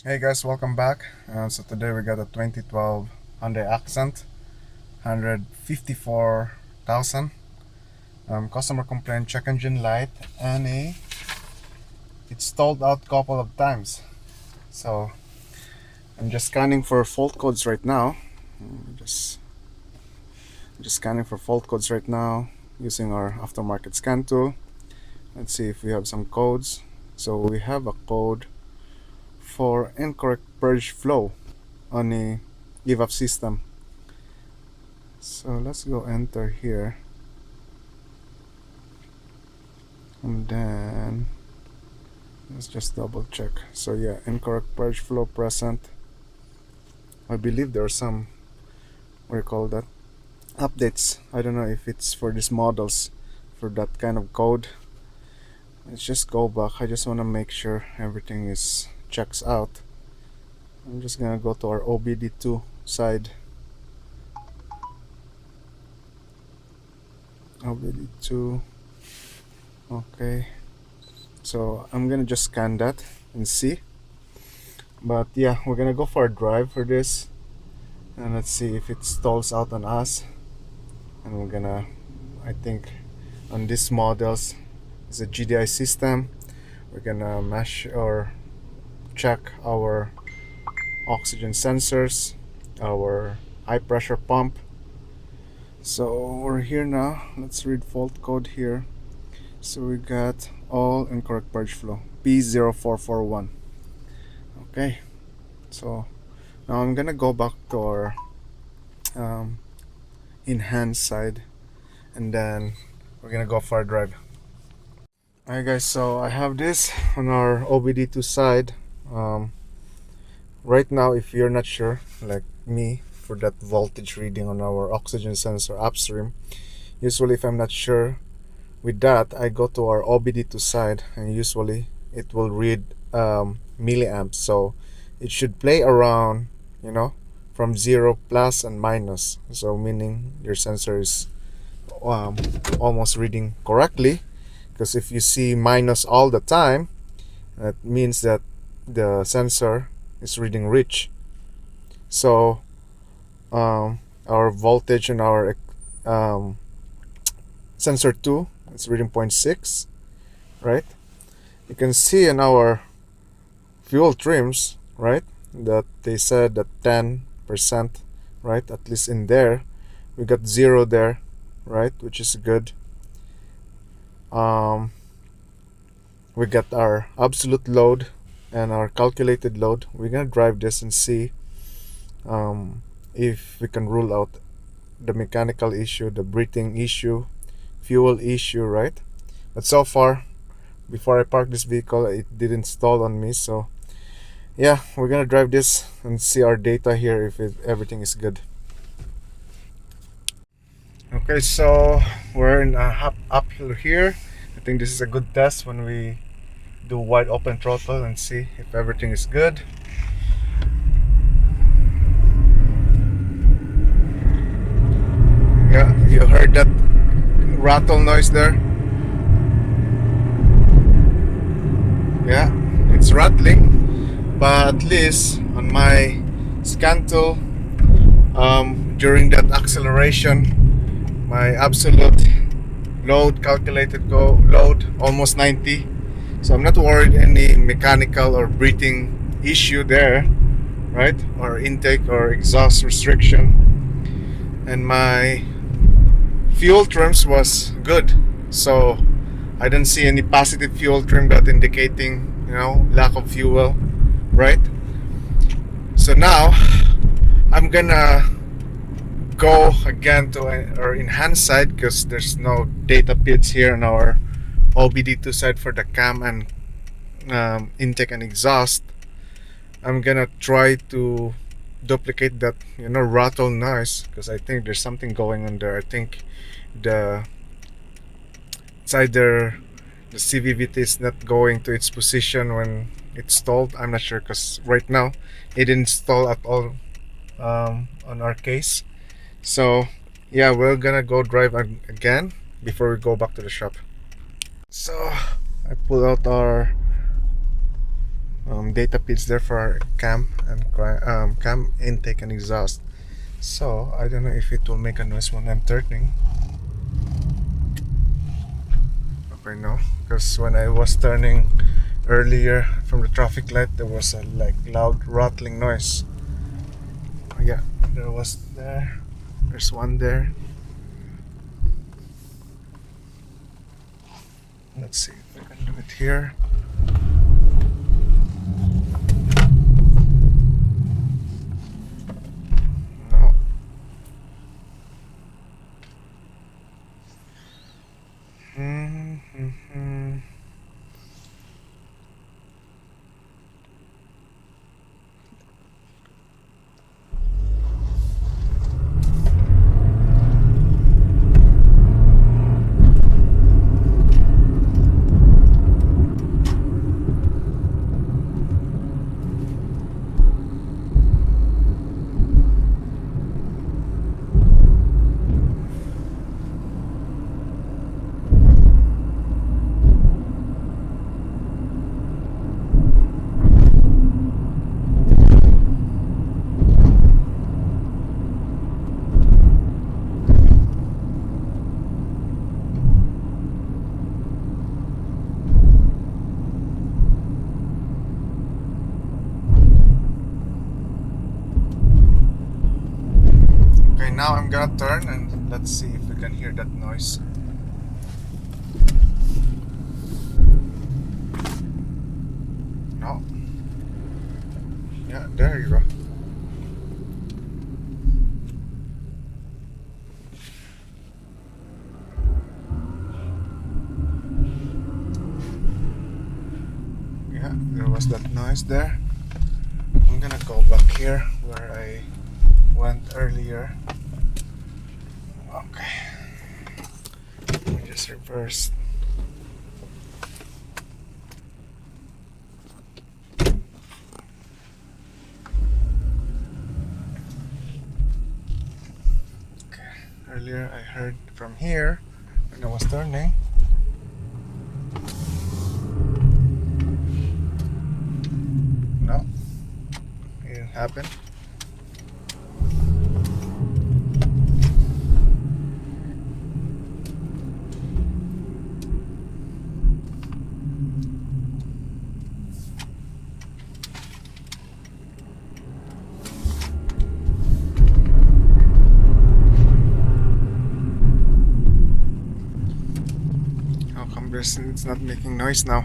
Hey guys, welcome back. So today we got a 2012 Hyundai Accent, 154,000. Customer complaint, check engine light, and it's stalled out couple of times. So I'm just scanning for fault codes right now. Just scanning for fault codes right now using our aftermarket scan tool. Let's see if we have some codes. So we have a code for incorrect purge flow on the EVAP system. So let's go enter here, and then let's just double check. So yeah, incorrect purge flow present. I believe there are some, what do you call that, updates. I don't know if it's for these models for that kind of code. Let's just go back. I just want to make sure everything is checks out. I'm just gonna go to our OBD2 side. OBD2. Okay, so I'm gonna just scan that and see. But yeah, we're gonna go for a drive for this, and let's see if it stalls out on us. And we're gonna, I think on these models, it's a GDI system. We're gonna mesh or check our oxygen sensors, our high pressure pump. So we're here now. Let's read fault code here. So we got all incorrect purge flow, P0441. Okay, so now I'm gonna go back to our enhanced side, and then we're gonna go for a drive. Alright guys, so I have this on our OBD2 side. Right now, if you're not sure, like me, for that voltage reading on our oxygen sensor upstream, usually if I'm not sure with that, I go to our OBD2 side, and usually it will read milliamps. So it should play around, from 0 plus and minus. So meaning your sensor is almost reading correctly. Because if you see minus all the time, that means that the sensor is reading rich. So our voltage in our sensor 2 is reading 0.6, right? You can see in our fuel trims, right, that they said that 10%, right? At least in there we got 0 there, right, which is good. We got our absolute load and our calculated load. We're gonna drive this and see if we can rule out the mechanical issue, the breathing issue, fuel issue, right? But so far, before I park this vehicle, it didn't stall on me. So yeah, we're gonna drive this and see our data here if everything is good. Okay, so we're in a uphill here. I think this is a good test when we do wide open throttle and see if everything is good. Yeah, you heard that rattle noise there? Yeah, it's rattling, but at least on my scan tool, during that acceleration, my absolute load, calculated load, almost 90. So I'm not worried any mechanical or breathing issue there, right? Or intake or exhaust restriction. And my fuel trims was good. So I didn't see any positive fuel trim that indicating, lack of fuel, right? So now I'm gonna go again to our enhanced side because there's no data bits here on our OBD2 side for the cam and intake and exhaust. I'm gonna try to duplicate that rattle noise because I think there's something going on there. I think it's either the CVVT is not going to its position when it's stalled. I'm not sure because right now it didn't stall at all on our case. So yeah, we're gonna go drive again before we go back to the shop. So I pull out our data pins there for cam and cam intake and exhaust. So I don't know if it will make a noise when I'm turning. Okay, no, because when I was turning earlier from the traffic light, there was a like loud rattling noise. Yeah, there was there. There's one there. Let's see if I can do it here. No. Mm-hmm. Okay, now I'm gonna turn and let's see if we can hear that noise. No. Yeah, there you go. Yeah, there was that noise there. I'm gonna go back here where I went earlier. Okay. Let me just reverse. Okay. Earlier I heard from here when I was turning. No. It didn't happen. How come it's not making noise now?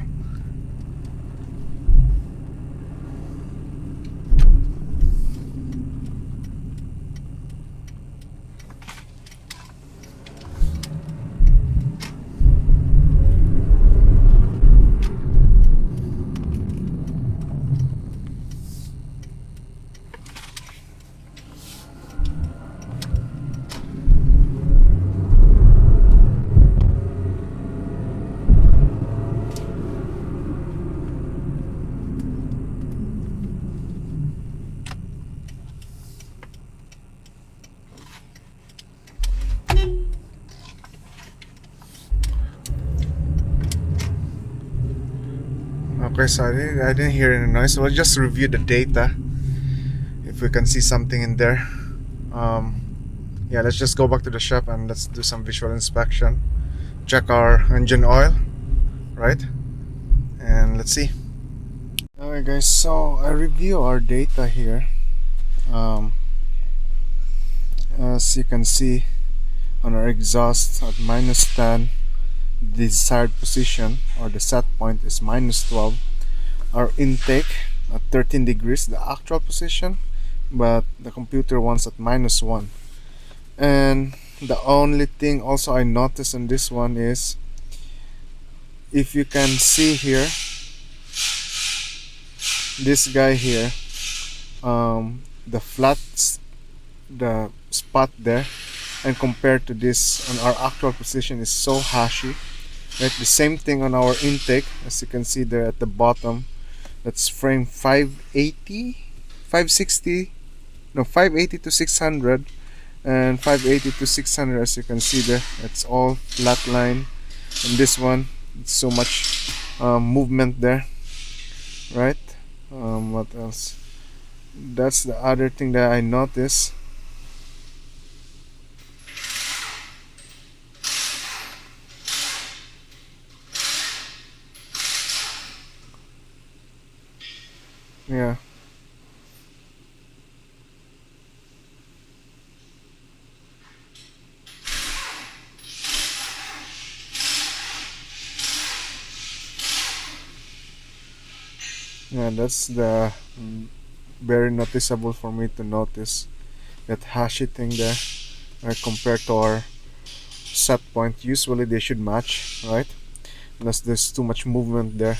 Okay, so I didn't hear any noise. So we'll just review the data if we can see something in there. Yeah, let's just go back to the shop and let's do some visual inspection. Check our engine oil, right? And let's see. Alright guys, so I review our data here. As you can see on our exhaust at -10, the desired position or the set point is -12. Our intake at 13 degrees, the actual position, but the computer wants at -1. And the only thing also I noticed on this one is, if you can see here, this guy here, the flats, the spot there, and compared to this on our actual position is so hashy. Right, the same thing on our intake, as you can see there at the bottom. That's frame 580, 560, no 580 to 600, and 580 to 600, as you can see there. It's all flat line, and this one, it's so much movement there, right? What else? That's the other thing that I noticed. Yeah. Yeah, that's the very noticeable for me to notice that hashy thing there, right, compared to our set point. Usually they should match, right? Unless there's too much movement there.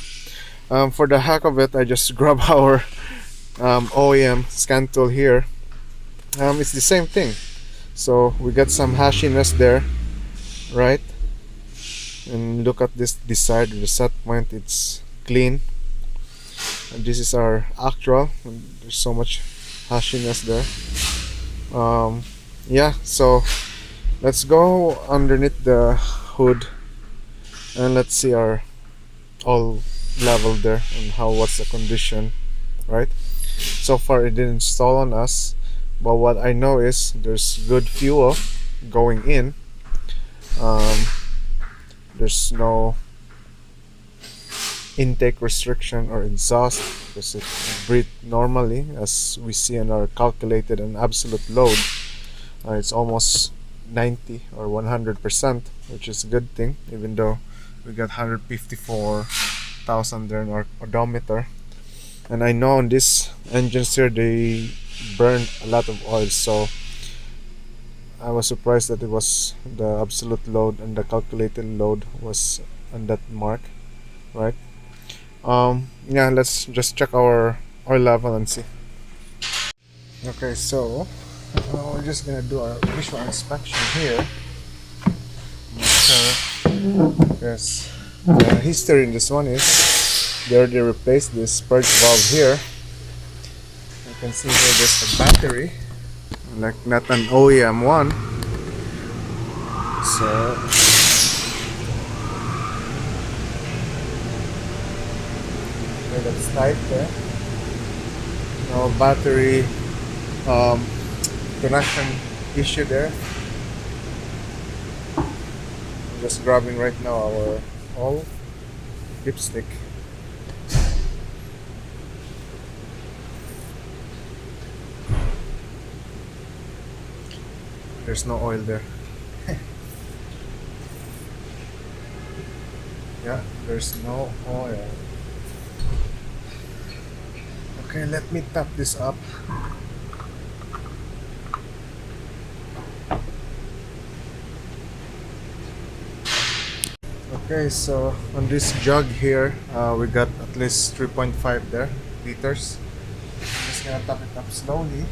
For the heck of it, I just grab our OEM scan tool here. It's the same thing. So we got some hashiness there, right? And look at this side, the set point, it's clean. And this is our actual. And there's so much hashiness there. Yeah, so let's go underneath the hood and let's see our all level there and how what's the condition, right? So far it didn't stall on us, but what I know is there's good fuel going in. um, there's no intake restriction or exhaust because it breathes normally as we see in our calculated and absolute load. It's almost 90 or 100%, which is a good thing, even though we got 154,000 there in our odometer. And I know on these engines here they burn a lot of oil, so I was surprised that it was the absolute load and the calculated load was on that mark, right? Yeah, let's just check our oil level and see. Okay, so we're just gonna do our visual inspection here. Make sure, because the history in this one is they already replaced this purge valve here. You can see here there's a battery, like not an OEM one. So okay, that's tight there. No battery um, connection issue there. I'm just grabbing right now our all dipstick. There's no oil there. Yeah, there's no oil. Okay, let me tap this up. Okay, so on this jug here, we got at least 3.5 there liters. I'm just gonna tap it up slowly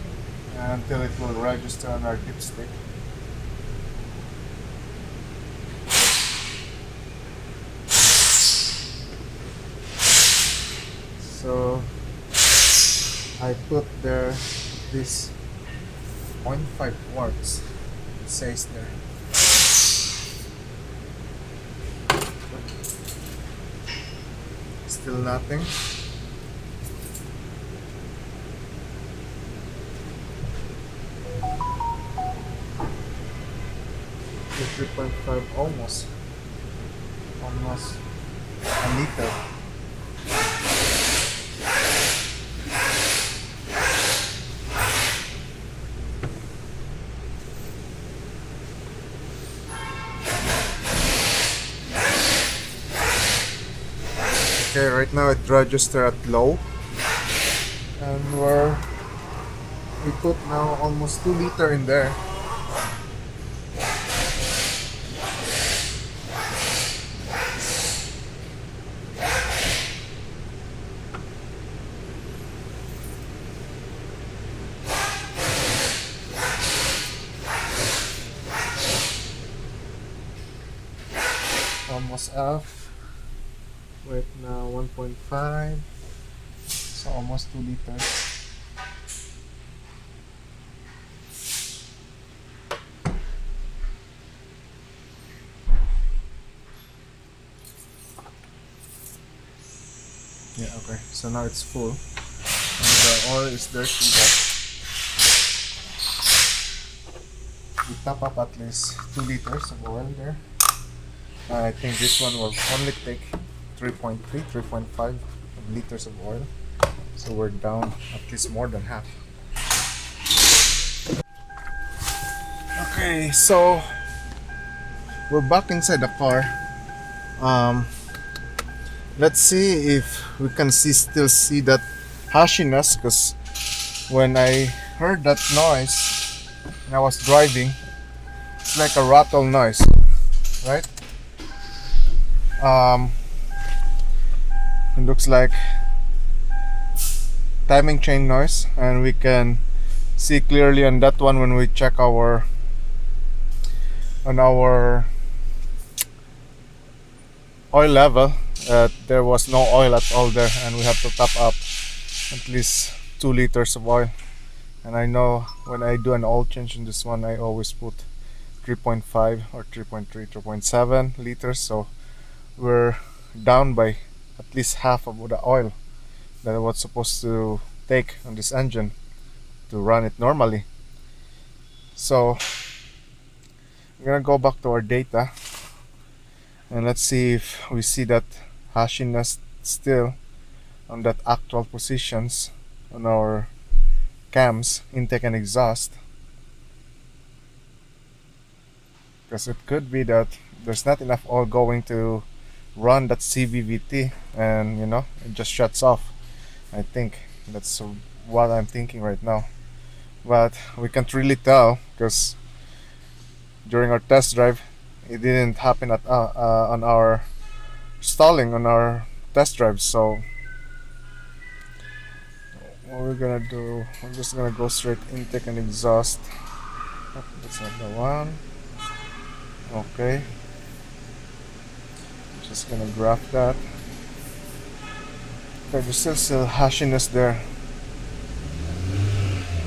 until it will register on our dipstick. So I put there this 0.5 quarts. It says there. Still nothing. 3.5, almost a liter. Okay, right now it registered at low, and we put now almost 2 liter in there. Almost F. Right now 1.5, so almost 2 liters. Yeah, okay, so now it's full. oil is dirty, but we top up at least 2 liters of oil there. I think this one will only take 3.5 liters of oil, so we're down at least more than half. Okay, so we're back inside the car. Let's see if we can still see that hashiness, because when I heard that noise when I was driving, it's like a rattle noise, right? It looks like timing chain noise, and we can see clearly on that one when we check our oil level. There was no oil at all there, and we have to top up at least 2 liters of oil. And I know when I do an oil change in this one, I always put 3.5 or 3.3, 3.7 liters, so we're down by at least half of the oil that I was supposed to take on this engine to run it normally. So I'm gonna go back to our data and let's see if we see that hashiness still on that actual positions on our cams, intake and exhaust, because it could be that there's not enough oil going to run that CVVT, and it just shuts off. I think that's what I'm thinking right now, but we can't really tell because during our test drive it didn't happen at on our stalling on our test drive. So what we're gonna do, I'm just gonna go straight intake and exhaust. Oh, that's not the one. Okay, just gonna graph that. Okay, there's still hashiness there.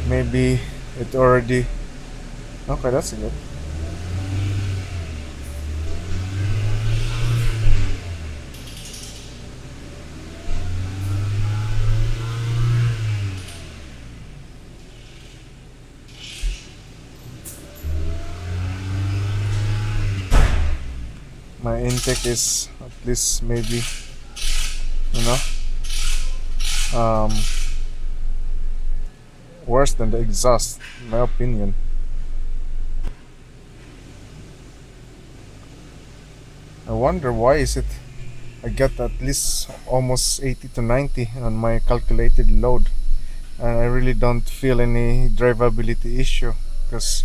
Maybe it already. Okay, that's good. My intake is at least maybe worse than the exhaust, in my opinion. I wonder why is it I get at least almost 80 to 90 on my calculated load, and I really don't feel any drivability issue, because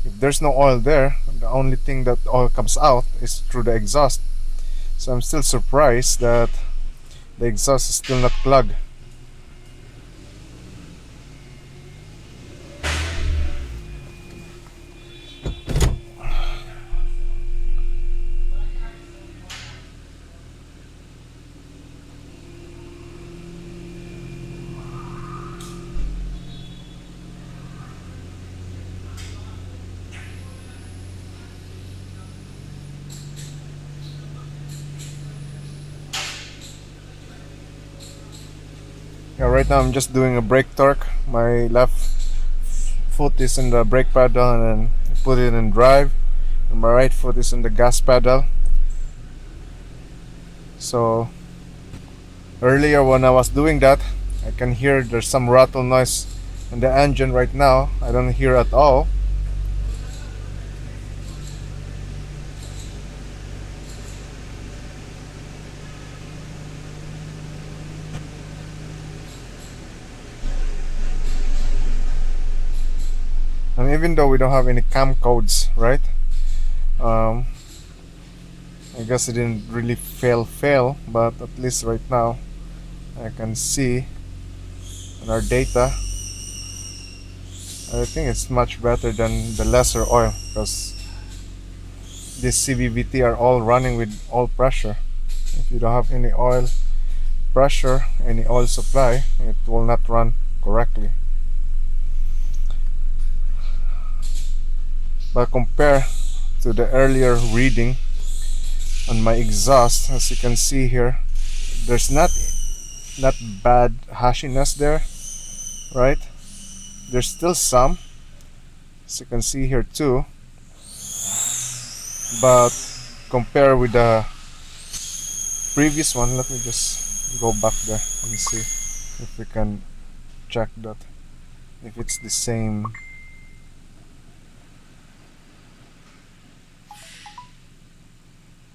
if there's no oil there, the only thing that oil comes out is through the exhaust. So I'm still surprised that the exhaust is still not plugged. Yeah, right now I'm just doing a brake torque. My left foot is in the brake pedal and then I put it in drive, and my right foot is in the gas pedal. So earlier when I was doing that, I can hear there's some rattle noise in the engine. Right now I don't hear at all. And even though we don't have any cam codes, right? I guess it didn't really fail, but at least right now I can see in our data. I think it's much better than the lesser oil, because these CVVT are all running with oil pressure. If you don't have any oil pressure, any oil supply, it will not run correctly. But compare to the earlier reading on my exhaust, as you can see here, there's not bad hashiness there. right? There's still some, as you can see here too, but compare with the previous one. Let me just go back there and see if we can check that, if it's the same.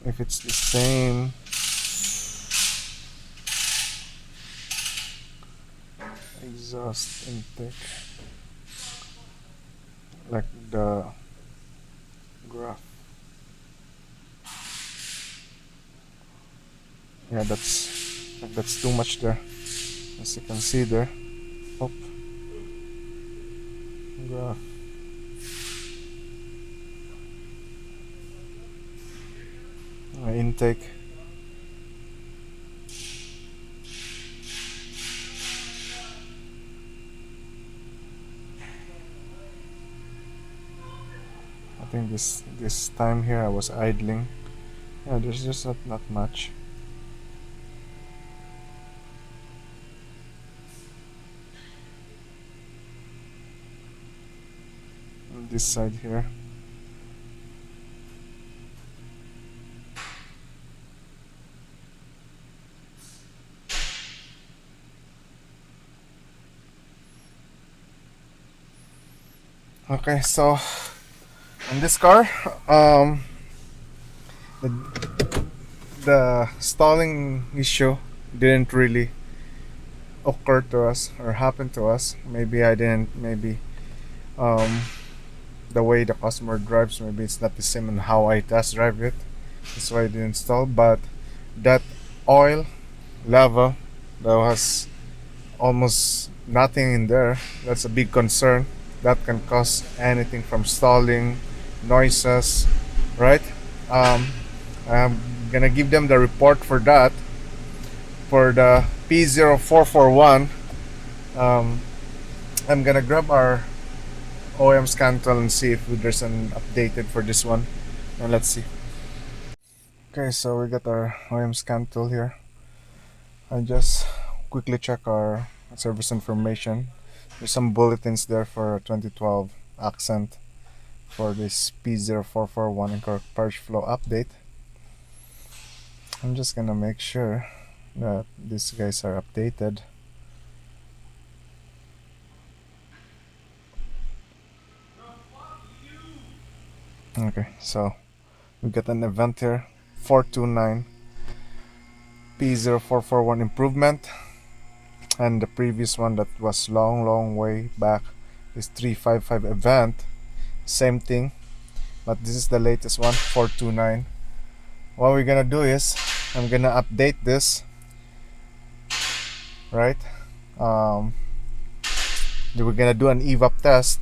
If it's the same exhaust intake, like the graph. Yeah, that's too much there, as you can see there. Oh, graph. Intake. I think this time here I was idling. Yeah, there's just not much. On this side here. Okay, so on this car, the, the stalling issue didn't really occur to us or happen to us. Maybe I didn't. Maybe um, the way the customer drives, maybe it's not the same on how I test drive it. That's why I didn't install. But that oil level, that was almost nothing in there. That's a big concern. That can cause anything from stalling, noises, right? Um, I'm gonna give them the report for that. For the P0441, I'm gonna grab our OEM scan tool and see if there's an updated for this one. And let's see. Okay, so we got our OEM scan tool here. I just quickly check our service information. There's some bulletins there for 2012 Accent for this P0441 and Purge flow update. I'm just gonna make sure that these guys are updated. Okay, so we got an event here, 429 P0441 improvement, and the previous one that was long way back is 355 event, same thing, but this is the latest one, 429. What we're gonna do is I'm gonna update this, right? We're gonna do an EVAP test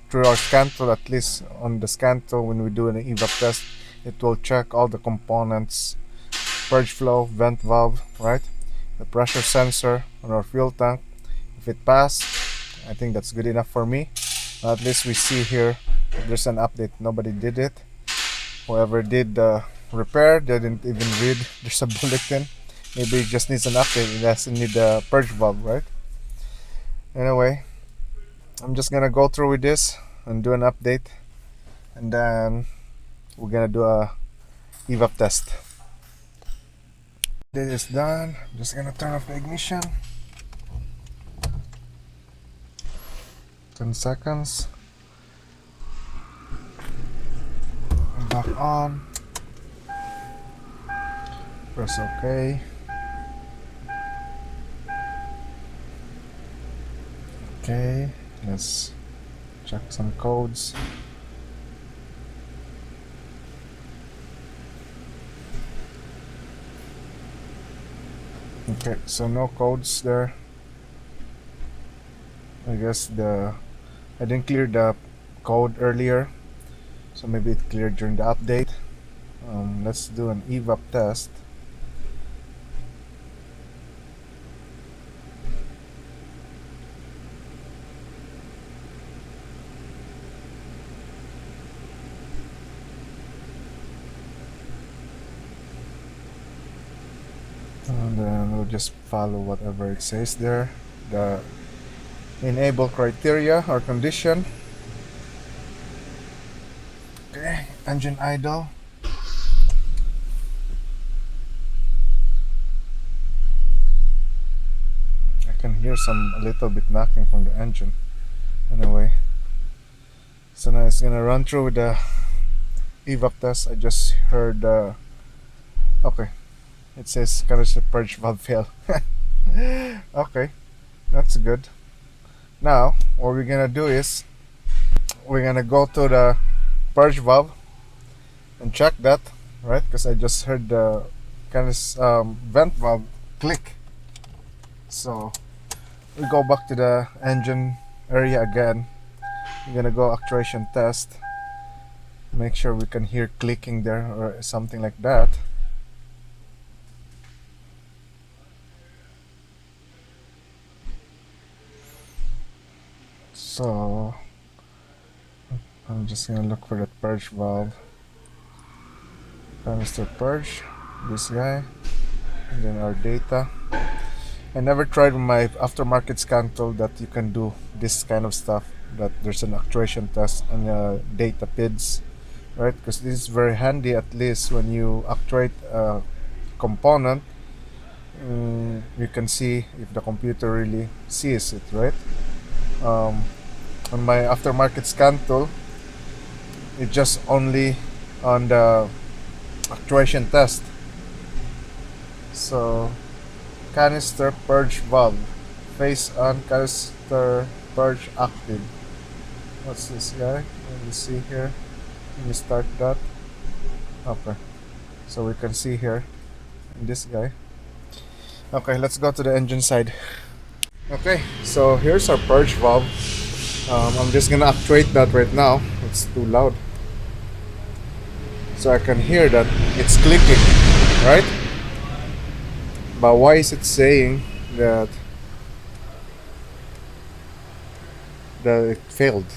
through our scan tool. At least on the scan tool, when we do an EVAP test, it will check all the components: purge flow, vent valve, right? The pressure sensor on our fuel tank. If it passed, I think that's good enough for me. At least we see here there's an update. Nobody did it. Whoever did the repair, they didn't even read there's a bulletin. Maybe it just needs an update. It doesn't need the purge valve, right? Anyway, I'm just gonna go through with this and do an update, and then we're gonna do a EVAP test. This is done. I'm just gonna turn off the ignition. 10 seconds. Back on. Press OK. Okay, let's check some codes. Okay, so no codes there. I guess I didn't clear the code earlier, so maybe it cleared during the update. Let's do an EVAP test. And then we'll just follow whatever it says there. The Enable criteria or condition. Okay, engine idle. I can hear a little bit knocking from the engine. Anyway, so now it's gonna run through the EVAP test. I just heard. Okay, it says canister purge valve fail. Okay, that's good. Now, what we're gonna do is we're gonna go to the purge valve and check that, right? Because I just heard the vent valve click. So we go back to the engine area again. We're gonna go actuation test. Make sure we can hear clicking there or something like that. So I'm just gonna look for that purge valve. Canister purge, this guy, and then our data. I never tried with my aftermarket scan tool that you can do this kind of stuff, that there's an actuation test and data PIDs, right? Because this is very handy, at least when you actuate a component, you can see if the computer really sees it, right? On my aftermarket scan tool, it's just only on the actuation test. So canister purge valve, face on, canister purge active. What's this guy? Let me see here. Let me start that. Okay, so we can see here this guy. Okay, let's go to the engine side. Okay, so here's our purge valve. I'm just gonna actuate that right now. It's too loud, so I can hear that it's clicking, right? But why is it saying that it failed?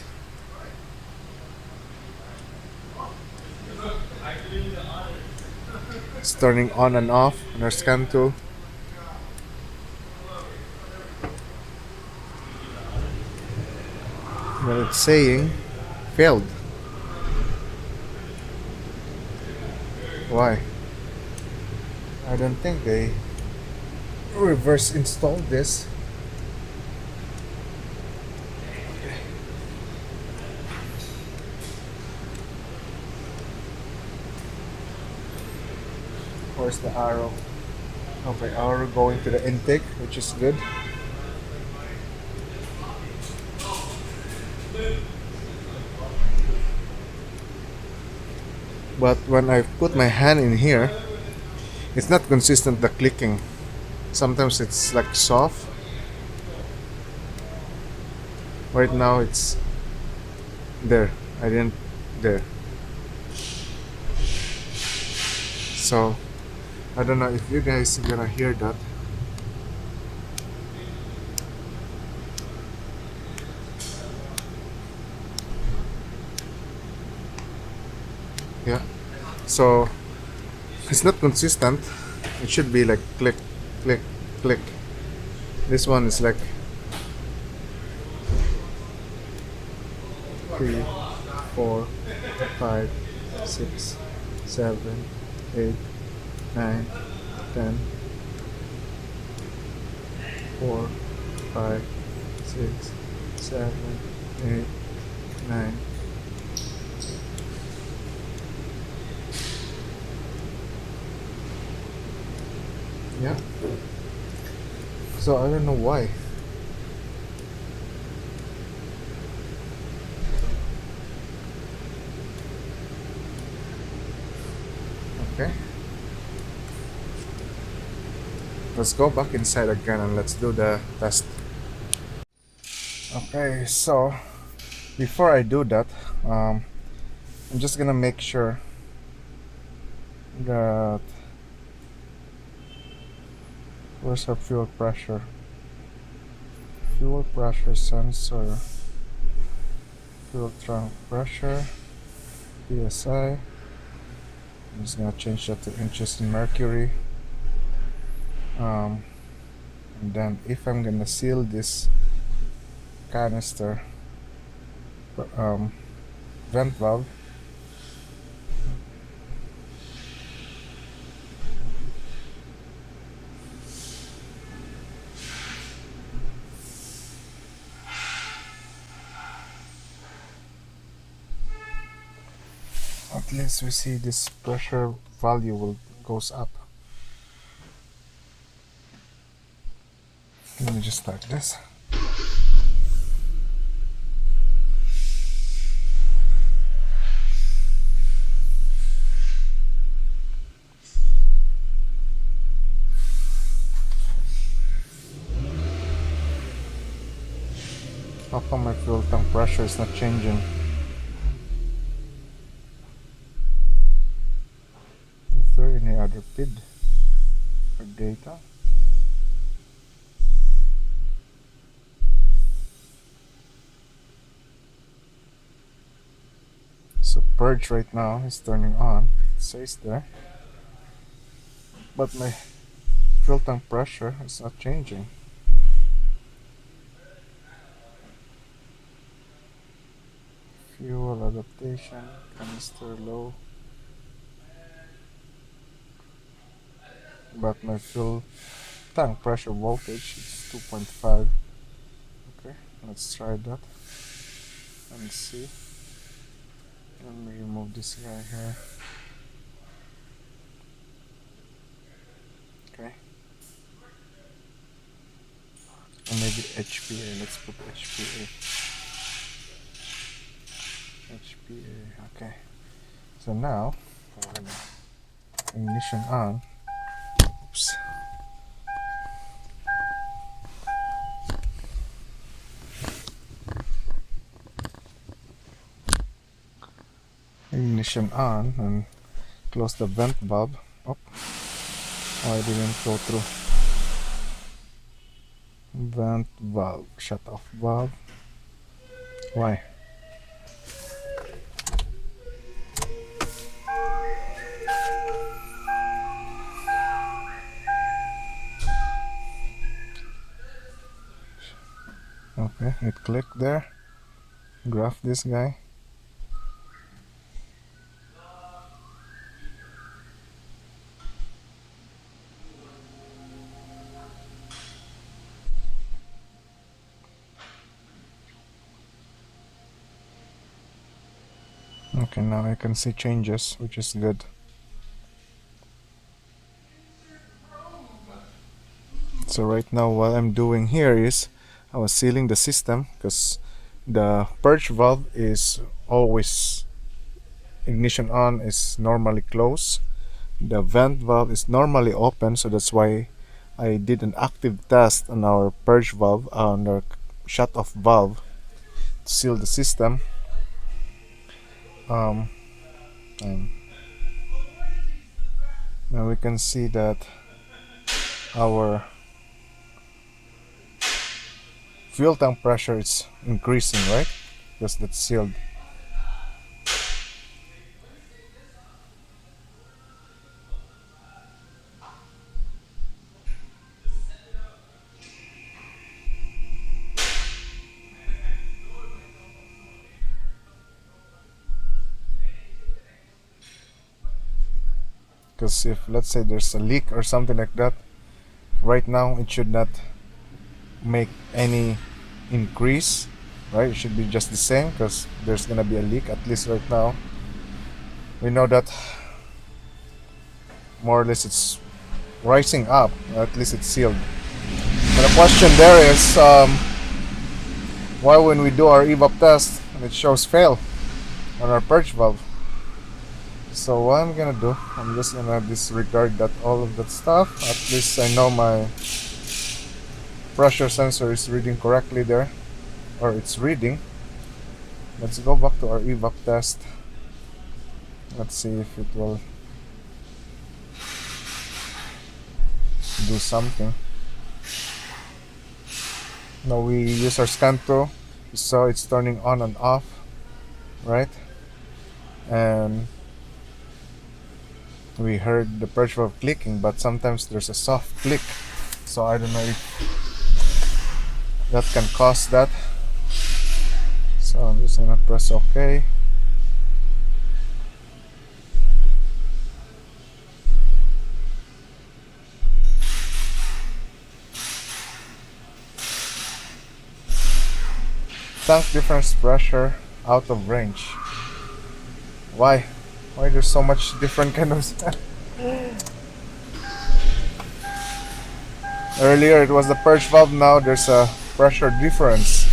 It's turning on and off on our scan tool. But it's saying failed. Why? I don't think they reverse installed this. Where's the arrow? Okay, arrow going to the intake, which is good. But when I put my hand in here, it's not consistent, the clicking. Sometimes it's like soft. Right now it's there. I didn't there. So I don't know if you guys are gonna hear that. Yeah. So it's not consistent. It should be like click, click, click. This one is like 3, 4, 5, 6, 7, 8, 9, 10, 4, 5, 6, 7, 8, 9. Yeah. So I don't know why. Okay. Let's go back inside again and let's do the test. Okay, so before I do that, I'm just gonna make sure that where's our fuel pressure? Fuel pressure sensor, fuel tank pressure, PSI. I'm just gonna change that to inches in mercury. And then if I'm gonna seal this canister vent valve. At least we see this pressure value will goes up. Let me just start this. How come my fuel tank pressure is not changing? Is there any other PID or data? So Purge right now is turning on, it says there, but my fuel tank pressure is not changing. Fuel adaptation, canister low, but my fuel tank pressure voltage is 2.5. Okay, let's try that and see. Let me remove this guy here. Okay, and maybe HPA, let's put HPA. Okay, so now ignition on. Oops. Ignition on and close the vent valve. Oh, I didn't go through. Vent valve, shut off valve. Why? Okay, it clicked there. Graph this guy. Okay, now I can see changes, which is good. So right now what I'm doing here is I was sealing the system because the purge valve is always ignition on, is normally closed. The vent valve is normally open, so that's why I did an active test on our purge valve, on our shut off valve, to seal the system. And now we can see that our fuel tank pressure is increasing, right? Because that's sealed. Because if, let's say, there's a leak or something like that, right now it should not make any increase, right? It should be just the same because there's gonna be a leak. At least right now we know that more or less it's rising up, at least it's sealed. But the question there is why when we do our EVAP test it shows fail on our purge valve. So what I'm gonna do, I'm just gonna disregard that, all of that stuff. At least I know my pressure sensor is reading correctly there, or it's reading. Let's go back to our EVAP test. Let's see if it will do something. Now we use our scan tool, so it's turning on and off, right? And we heard the purge valve clicking, but sometimes there's a soft click, so I don't know if that can cause that. So I'm just gonna press OK. Tank difference pressure out of range. Why? Why there's so much different kind of stuff? Earlier it was the purge valve, now there's a pressure difference.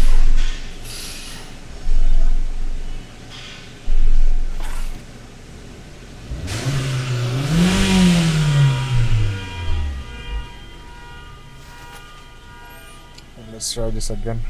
Let's try this again.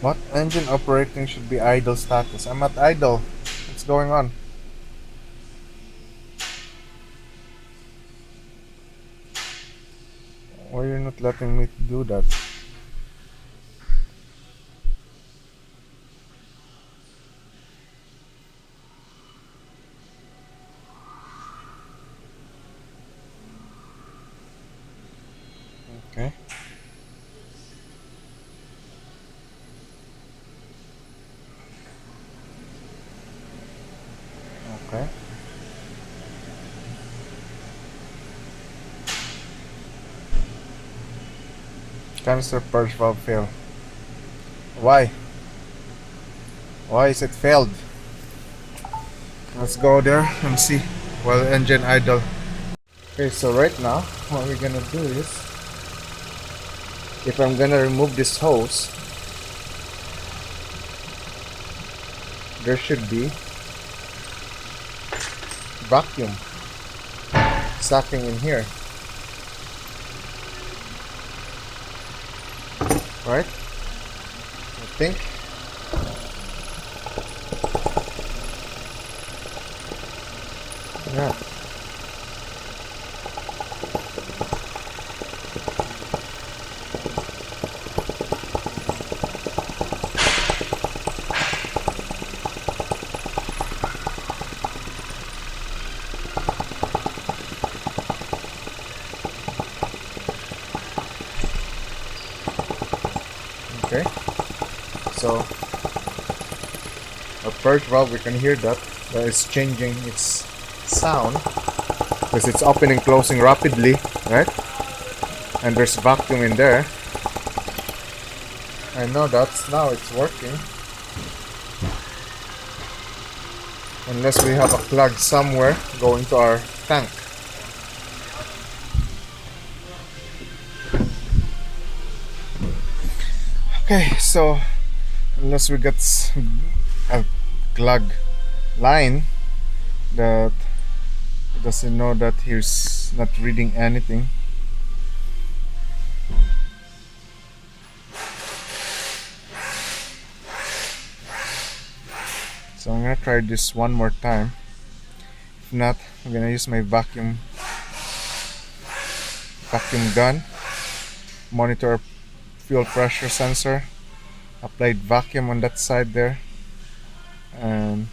What engine operating should be idle status? I'm at idle. What's going on? Why are you not letting me do that? Okay. Okay. Canister purge valve fail. Why? Why is it failed? Let's go there and see while engine idle. Okay, so right now what we're gonna do is, if I'm gonna remove this hose, there should be vacuum sucking in here, right? I think. Yeah. Okay, so our purge valve, we can hear that it's changing its sound because it's opening closing rapidly, right? And there's vacuum in there. I know that's now it's working, unless we have a plug somewhere going to our tank. Okay, so unless we get a plug line that doesn't know that he's not reading anything. So I'm gonna try this one more time. If not, I'm gonna use my vacuum gun, monitor fuel pressure sensor, applied vacuum on that side there, and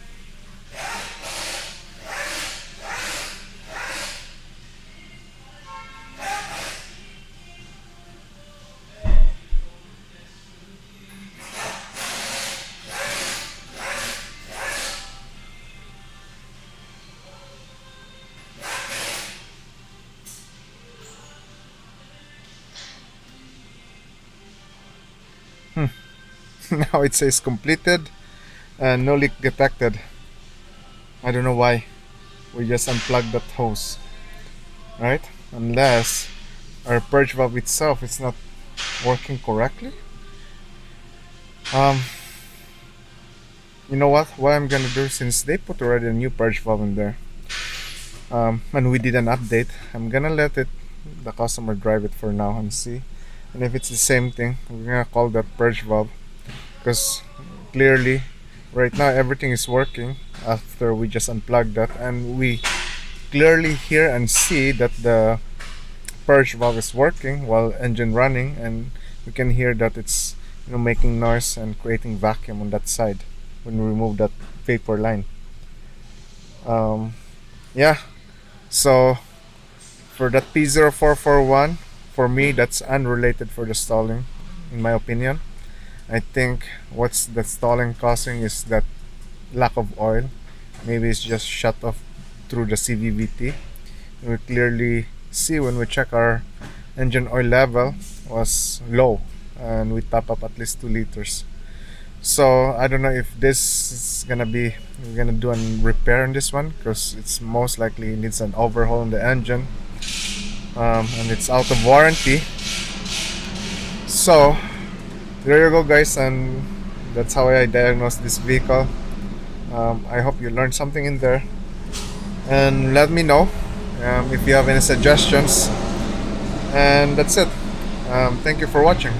now it says completed and no leak detected. I don't know why. We just unplugged that hose, right? Unless our purge valve itself is not working correctly. You know what I'm gonna do, since they put already a new purge valve in there, and we did an update, I'm gonna let the customer drive it for now and see, and if it's the same thing, we're gonna call that purge valve, because clearly right now everything is working after we just unplugged that, and we clearly hear and see that the purge valve is working while engine running, and we can hear that it's making noise and creating vacuum on that side when we remove that vapor line. um, yeah, so for that P0441, for me that's unrelated for the stalling, in my opinion. I think what's the stalling causing is that lack of oil. Maybe it's just shut off through the CVVT. We clearly see when we check our engine oil level was low, and we top up at least 2 liters. So I don't know if this is gonna be, we're gonna do a repair on this one, because it's most likely needs an overhaul on the engine, and it's out of warranty. So there you go, guys, and that's how I diagnosed this vehicle. I hope you learned something in there, and let me know if you have any suggestions. And that's it. Thank you for watching.